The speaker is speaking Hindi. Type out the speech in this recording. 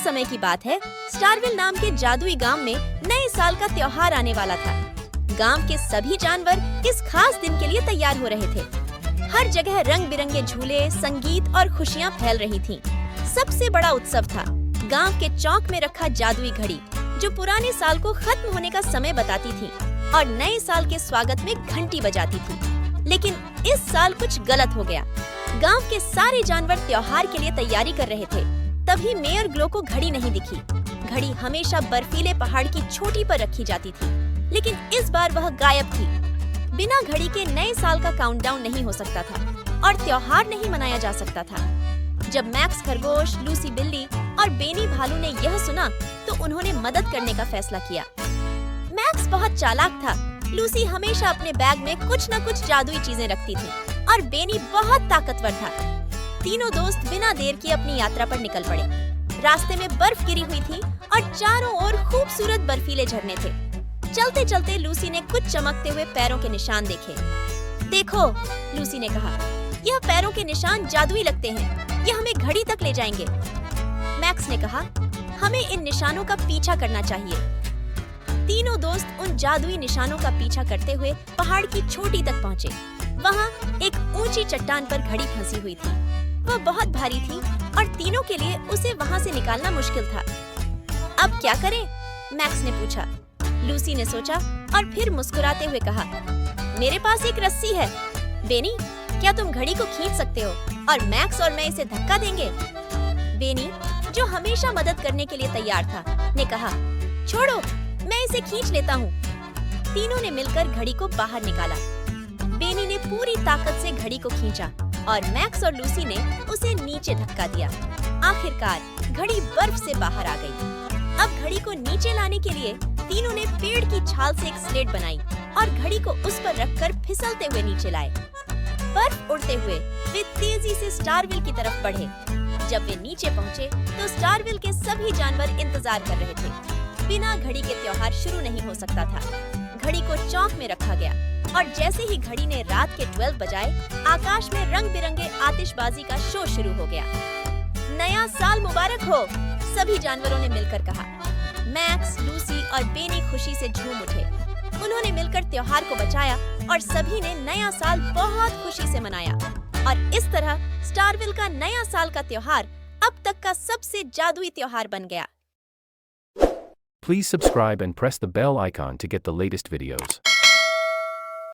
समय की बात है, स्टारविल नाम के जादुई गांव में नए साल का त्योहार आने वाला था। गांव के सभी जानवर इस खास दिन के लिए तैयार हो रहे थे। हर जगह रंग बिरंगे झूले, संगीत और खुशियां फैल रही थीं। सबसे बड़ा उत्सव था गांव के चौक में रखा जादुई घड़ी, जो पुराने साल को खत्म होने का समय बताती थी और नए साल के स्वागत में घंटी बजाती थी। लेकिन इस साल कुछ गलत हो गया। गांव के सारे जानवर त्योहार के लिए तैयारी कर रहे थे। तभी मेयर ग्लो को घड़ी नहीं दिखी। घड़ी हमेशा बर्फीले पहाड़ की चोटी पर रखी जाती थी, लेकिन इस बार वह गायब थी। बिना घड़ी के नए साल का काउंटडाउन नहीं हो सकता था और त्योहार नहीं मनाया जा सकता था। जब मैक्स खरगोश, लूसी बिल्ली और बेनी भालू ने यह सुना तो उन्होंने मदद करने का फैसला किया। मैक्स बहुत चालाक था। लूसी हमेशा अपने बैग में कुछ न कुछ जादुई चीजें रखती थी और बेनी बहुत ताकतवर था। तीनों दोस्त बिना देर किए अपनी यात्रा पर निकल पड़े। रास्ते में बर्फ गिरी हुई थी और चारों ओर खूबसूरत बर्फीले झरने थे। चलते चलते लूसी ने कुछ चमकते हुए पैरों के निशान देखे। देखो, लूसी ने कहा, यह पैरों के निशान जादुई लगते हैं। ये हमें घड़ी तक ले जाएंगे। मैक्स ने कहा, हमें इन निशानों का पीछा करना चाहिए। तीनों दोस्त उन जादुई निशानों का पीछा करते हुए पहाड़ की चोटी तक पहुँचे। वहाँ एक ऊंची चट्टान पर घड़ी फंसी हुई थी। वह बहुत भारी थी और तीनों के लिए उसे वहाँ से निकालना मुश्किल था। अब क्या करें? मैक्स ने पूछा। लूसी ने सोचा और फिर मुस्कुराते हुए कहा, मेरे पास एक रस्सी है। बेनी, क्या तुम घड़ी को खींच सकते हो और मैक्स और मैं इसे धक्का देंगे? बेनी, जो हमेशा मदद करने के लिए तैयार था, ने कहा, छोड़ो, मैं इसे खींच लेता हूँ। तीनों ने मिलकर घड़ी को बाहर निकाला। बेनी ने पूरी ताकत से घड़ी को खींचा और मैक्स और लूसी ने उसे नीचे धक्का दिया। आखिरकार घड़ी बर्फ से बाहर आ गई। अब घड़ी को नीचे लाने के लिए तीनों ने पेड़ की छाल से एक स्लेट बनाई और घड़ी को उस पर रखकर फिसलते हुए नीचे लाए। बर्फ उड़ते हुए वे तेजी से स्टारविल की तरफ बढ़े। जब वे नीचे पहुँचे तो स्टारविल के सभी जानवर इंतजार कर रहे थे। बिना घड़ी के त्योहार शुरू नहीं हो सकता था। घड़ी को चौक में रखा गया और जैसे ही घड़ी ने रात के 12 बजाए, आकाश में रंग बिरंगे आतिशबाजी का शो शुरू हो गया। नया साल मुबारक हो, सभी जानवरों ने मिलकर कहा। मैक्स, लूसी और बेनी खुशी से झूम उठे। उन्होंने मिलकर त्योहार को बचाया और सभी ने नया साल बहुत खुशी से मनाया। और इस तरह स्टारविल का नया साल का त्योहार अब तक का सबसे जादुई त्योहार बन गया। Please subscribe and press the bell icon to get the latest videos.